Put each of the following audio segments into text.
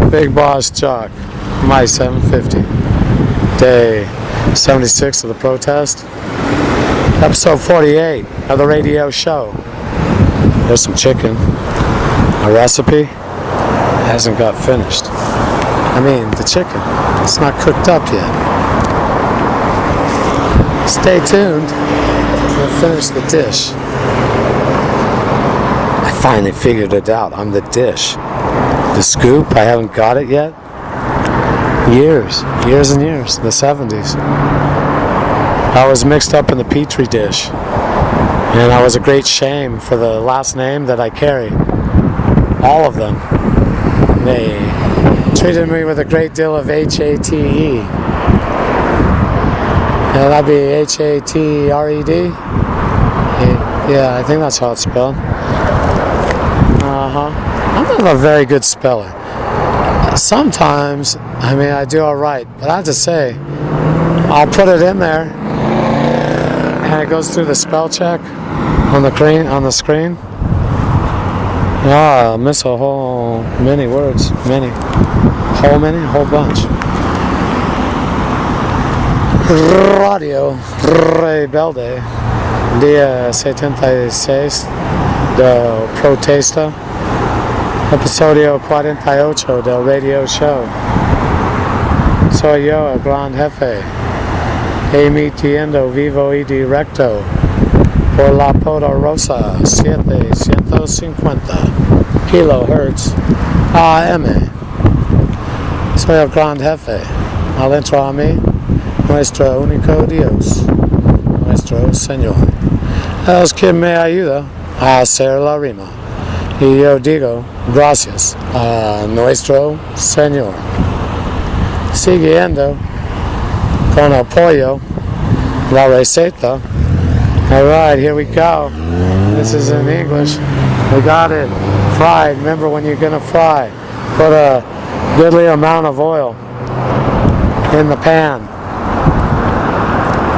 Bigbossjock, my 750. Day 76 of the protest. Episode 48 of the radio show. There's some chicken. A recipe hasn't got finished. I mean, the chicken. It's not cooked up yet. Stay tuned. We'll finish the dish. I finally figured it out. I'm the dish. The scoop, I haven't got it yet. Years and years, the 70s. I was mixed up in the Petri dish. And I was a great shame for the last name that I carry. All of them. They treated me with a great deal of H-A-T-E. Yeah, that'd be H-A-T-R-E-D? Yeah, I think that's how it's spelled. I'm not a very good speller. Sometimes, I do alright, but I have to say, I'll put it in there, and it goes through the spell check on the screen. I miss a whole many words, whole bunch. Radio Rebelde, dia 76 do Protesta, episodio 48 del radio show. Soy yo, el gran jefe, emitiendo vivo y directo por la poderosa 750 kilohertz AM. Soy el gran jefe. Al entrar a mí, nuestro único Dios, nuestro Señor, es quien me ayuda a hacer la rima. Y yo digo gracias a nuestro Señor. Siguiendo con el pollo, la receta. Alright, here we go. This is in English. We got it fried. Remember, when you're going to fry, put a goodly amount of oil in the pan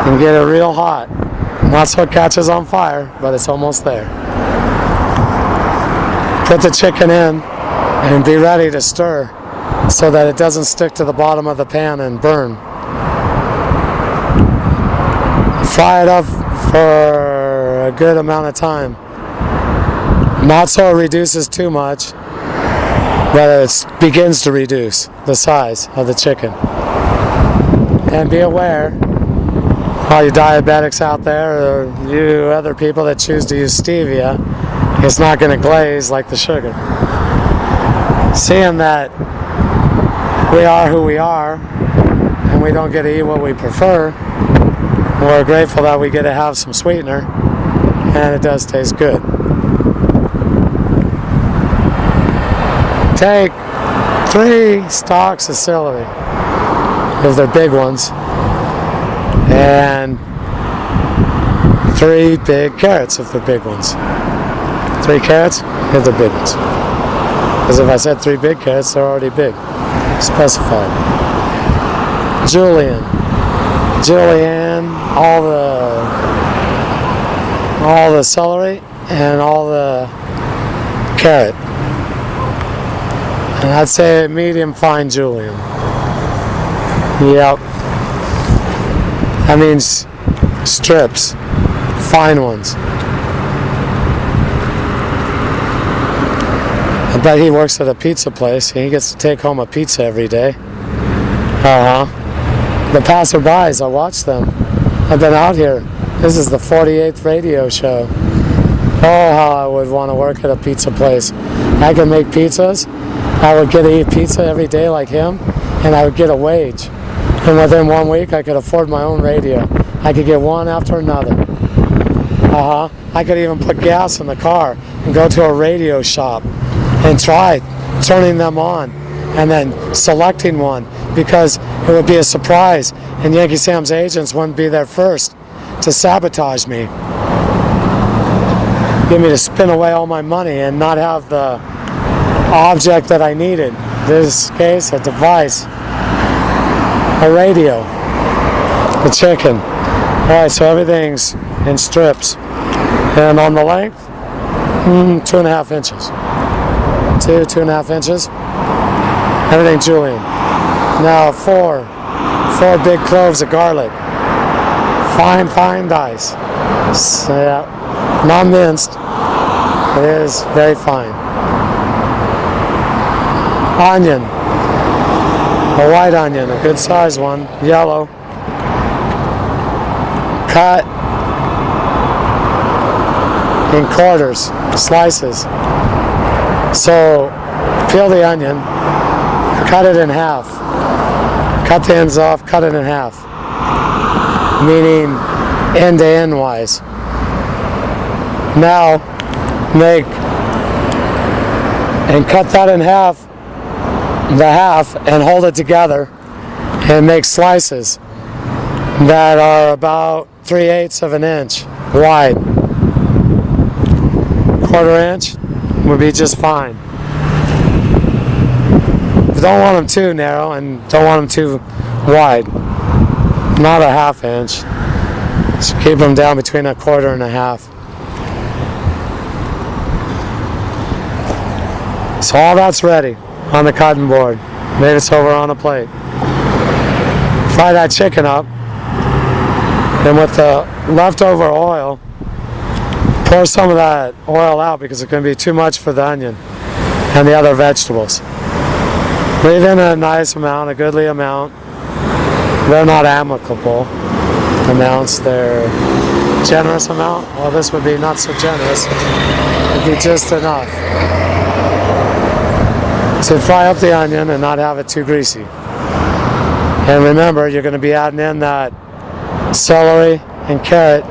and get it real hot. Not so it catches on fire, but it's almost there. Put the chicken in and be ready to stir so that it doesn't stick to the bottom of the pan and burn. Fry it up for a good amount of time. Not so it reduces too much, but it begins to reduce the size of the chicken. And be aware, all you diabetics out there, or you other people that choose to use stevia, it's not going to glaze like the sugar. Seeing that we are who we are, and we don't get to eat what we prefer, we're grateful that we get to have some sweetener, and it does taste good. Take 3 stalks of celery, if they're big ones, and 3 big carrots if they're big ones. 3 carrots if they're big ones. Because if I said 3 big carrots, they're already big. Specified. Julienne, all the celery and all the carrot. And I'd say medium fine julienne. Yep. That means strips, fine ones. I bet he works at a pizza place. He gets to take home a pizza every day. The passerbys, I watch them. I've been out here. This is the 48th radio show. Oh, how I would want to work at a pizza place. I could make pizzas. I would get to eat pizza every day like him, and I would get a wage. And within 1 week, I could afford my own radio. I could get one after another. I could even put gas in the car and go to a radio shop and try turning them on and then selecting one, because it would be a surprise and Yankee Sam's agents wouldn't be there first to sabotage me. Get me to spin away all my money and not have the object that I needed. In this case, a device, a radio, a chicken. Alright, so everything's in strips. And on the length, 2.5 inches. 2.5 inches. Everything julienne. Now four big cloves of garlic. Fine dice. So, yeah, not minced. It is very fine. Onion. A white onion, a good sized one, yellow. Cut in quarters, slices. So peel the onion, cut it in half. Cut the ends off, cut it in half. Meaning end to end wise. Now make and cut that in half, and hold it together and make slices that are about 3/8 of an inch wide. 1/4 inch would be just fine. You don't want them too narrow and don't want them too wide. Not a 1/2 inch. So keep them down between 1/4 and 1/2. So all that's ready on the cutting board. Made it over on a plate. Fry that chicken up, and with the leftover oil, pour some of that oil out because it's going to be too much for the onion and the other vegetables. Leave in a nice amount, a goodly amount. They're not amicable amounts, they're generous amount. Well, this would be not so generous. It'd be just enough to fry up the onion and not have it too greasy. And remember, you're going to be adding in that celery and carrot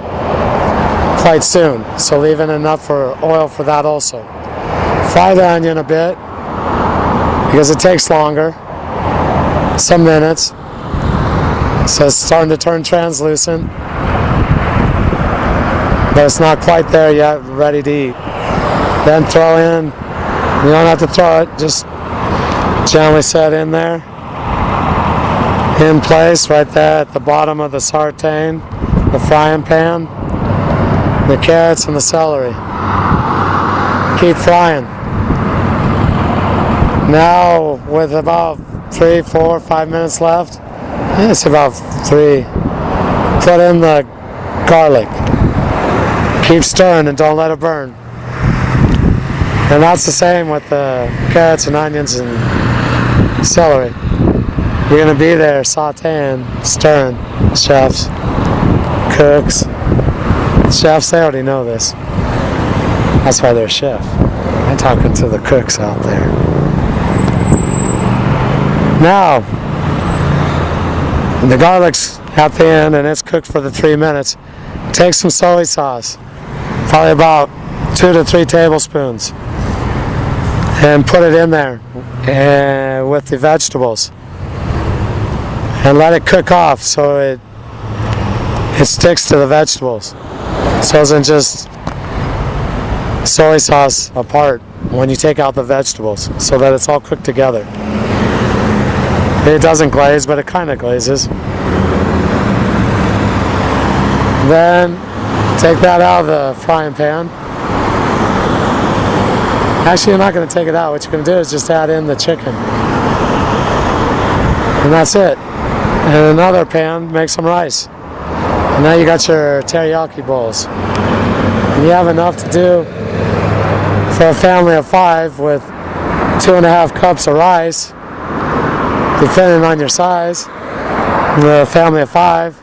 quite soon, so leave in enough for oil for that also. Fry the onion a bit because it takes longer, some minutes, so it's starting to turn translucent, but it's not quite there yet, ready to eat. Then throw in, you don't have to throw it, just gently set in there, in place right there at the bottom of the sauteing, the frying pan, the carrots and the celery. Keep frying. Now with about 3, 4, 5 minutes left, it's about 3, put in the garlic. Keep stirring and don't let it burn. And that's the same with the carrots and onions and celery. You're going to be there sauteing, stirring, chefs, cooks. Chefs, they already know this. That's why they're a chef. I'm talking to the cooks out there. Now, the garlic's at the end and it's cooked for the 3 minutes. Take some soy sauce, probably about 2 to 3 tablespoons, and put it in there and with the vegetables. And let it cook off so it sticks to the vegetables. So it isn't just soy sauce apart when you take out the vegetables, so that it's all cooked together. It doesn't glaze, but it kind of glazes. Then take that out of the frying pan. Actually, you're not going to take it out. What you're going to do is just add in the chicken. And that's it. In another pan, make some rice. And now you got your teriyaki bowls. And you have enough to do for a family of 5 with 2.5 cups of rice, depending on your size. The family of 5,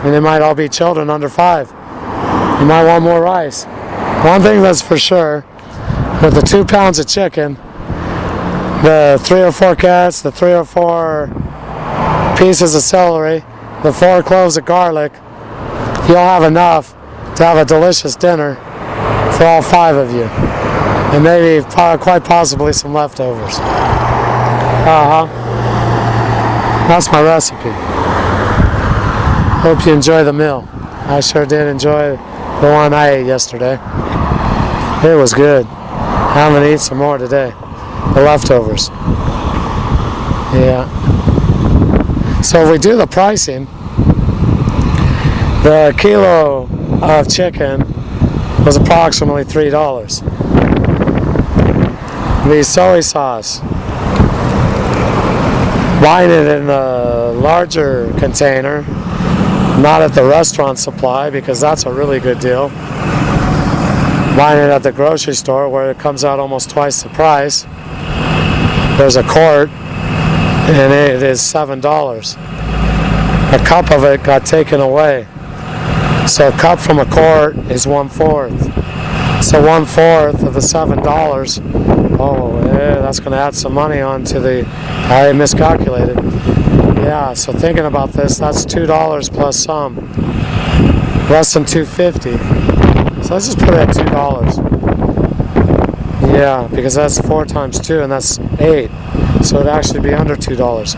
and they might all be children under 5. You might want more rice. One thing that's for sure, with the 2 pounds of chicken, the 3 or 4 carrots, the 3 or 4 pieces of celery, the 4 cloves of garlic, you'll have enough to have a delicious dinner for all 5 of you. And maybe quite possibly some leftovers. That's my recipe. Hope you enjoy the meal. I sure did enjoy the one I ate yesterday. It was good. I'm going to eat some more today. The leftovers. Yeah. So if we do the pricing, the kilo of chicken was approximately $3. The soy sauce buying it in a larger container, not at the restaurant supply, because that's a really good deal. Buying it at the grocery store where it comes out almost twice the price. There's a quart and it is $7. A cup of it got taken away. So a cup from a quart is 1/4. So 1/4 of the $7. Oh, yeah, that's going to add some money on to the. I miscalculated. Yeah, so thinking about this, that's $2 plus some. Less than $2.50. So let's just put it at $2. Yeah, because that's 4 times 2, and that's 8. So it'd actually be under $2.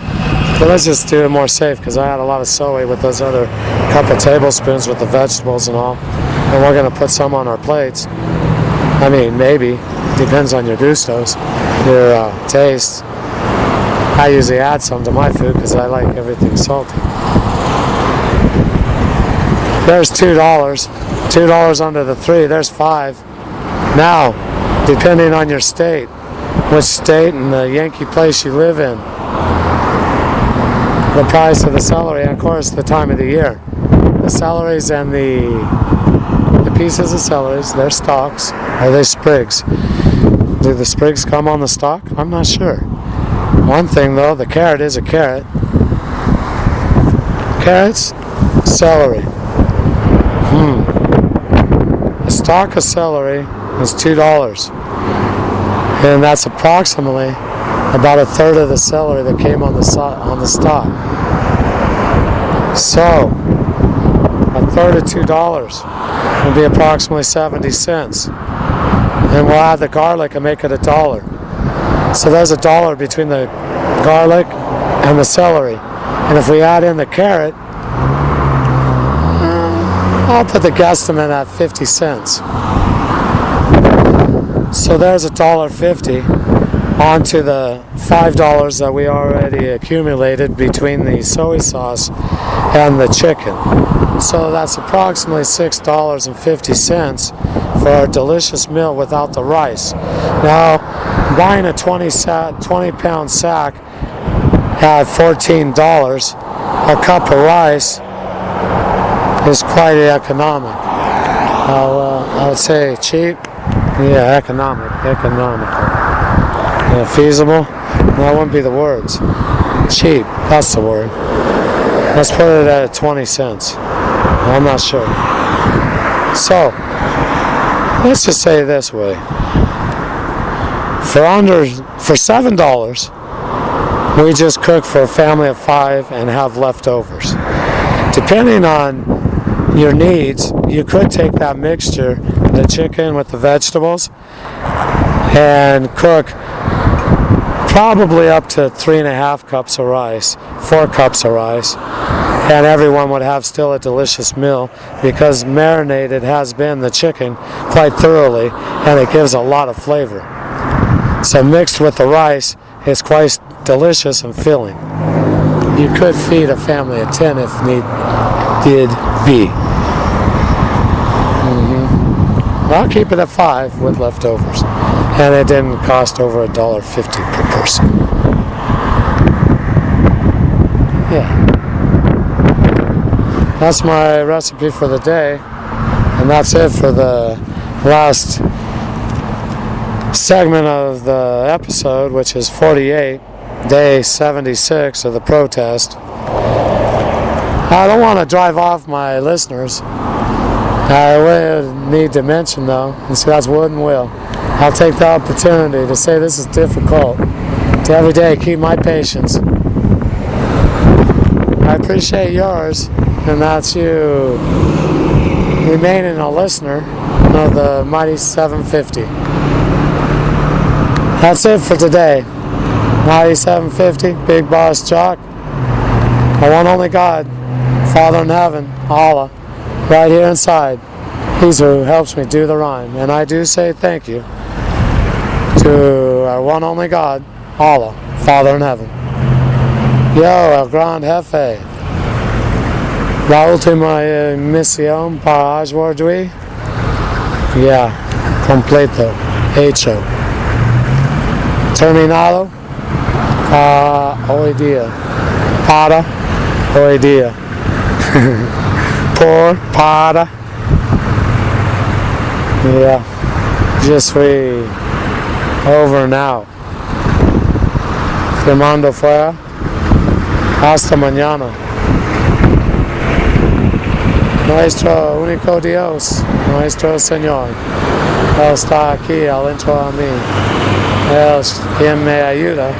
But let's just do it more safe, because I had a lot of soy with those other couple tablespoons with the vegetables and all. And we're going to put some on our plates. I mean, maybe. Depends on your gustos, your taste. I usually add some to my food because I like everything salty. There's $2. $2 under the 3. There's 5. Now, depending on your state, which state and the Yankee place you live in, the price of the celery, and of course the time of the year. The celeries and the pieces of celeries, they're stalks, or they sprigs. Do the sprigs come on the stalk? I'm not sure. One thing though, the carrot is a carrot. Carrots, celery. A stalk of celery is $2. And that's approximately about 1/3 of the celery that came on the stalk. So, 1/3 of $2 would be approximately 70 cents. And we'll add the garlic and make it $1. So there's $1 between the garlic and the celery. And if we add in the carrot, I'll put the guesstimate at 50 cents. So there's $1.50 onto the $5 that we already accumulated between the soy sauce and the chicken. So that's approximately $6.50 for our delicious meal without the rice. Now, buying a 20-pound sack at $14, a cup of rice is quite economic. I would say cheap. Yeah, economical. Yeah, feasible? That wouldn't be the words. Cheap, that's the word. Let's put it at 20 cents. I'm not sure. So, let's just say it this way. For $7, we just cook for a family of 5 and have leftovers. Depending on your needs, you could take that mixture, the chicken with the vegetables, and cook probably up to 3.5 cups of rice, 4 cups of rice, and everyone would have still a delicious meal because marinated has been the chicken quite thoroughly, and it gives a lot of flavor. So mixed with the rice, it's quite delicious and filling. You could feed a family of 10 if need did be. I'll keep it at 5 with leftovers, and it didn't cost over $1.50 per person. Yeah, that's my recipe for the day, and that's it for the last segment of the episode, which is 48, day 76 of the protest. I don't want to drive off my listeners. I would need to mention though, and so that's wood and will. I'll take the opportunity to say this is difficult. To every day keep my patience. I appreciate yours, and that's you remaining a listener of the Mighty 750. That's it for today. Mighty 750, Bigbossjock, our one only God, Father in heaven, Allah, right here inside. He's who helps me do the rhyme. And I do say thank you to our one only God, Allah, Father in heaven. Yo, el gran jefe. La última misión para aujourd'hui. Yeah, completo, hecho. Terminado. Hoy día. Para. Hoy día. Para. Yeah. Je suis over now. Firmando fuera. Hasta mañana. Nuestro único Dios, nuestro Señor, Él está aquí adentro de mí. Él es quien me ayuda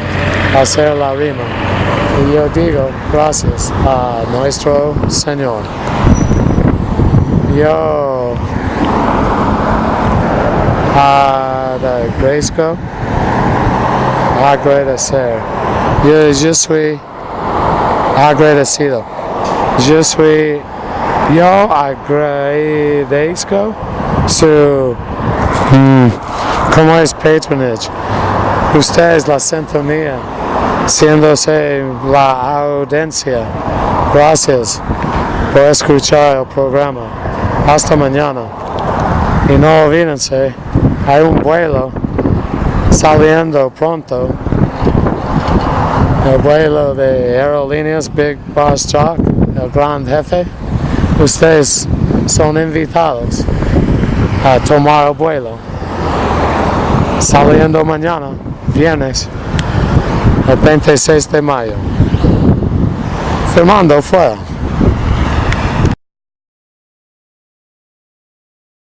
a hacer la rima. Y yo digo gracias a nuestro Señor. Yo agradezco, agradecer. Yo suis agradecido. Yo agradezco su, ¿cómo es patronage? Ustedes la sintonía, siéndose la audiencia. Gracias por escuchar el programa. Hasta mañana. Y no olvídense, hay un vuelo saliendo pronto. El vuelo de aerolíneas Bigbossjock, el gran jefe. Ustedes son invitados a tomar el vuelo. Saliendo mañana, viernes, el 26 de mayo. Firmando fuera.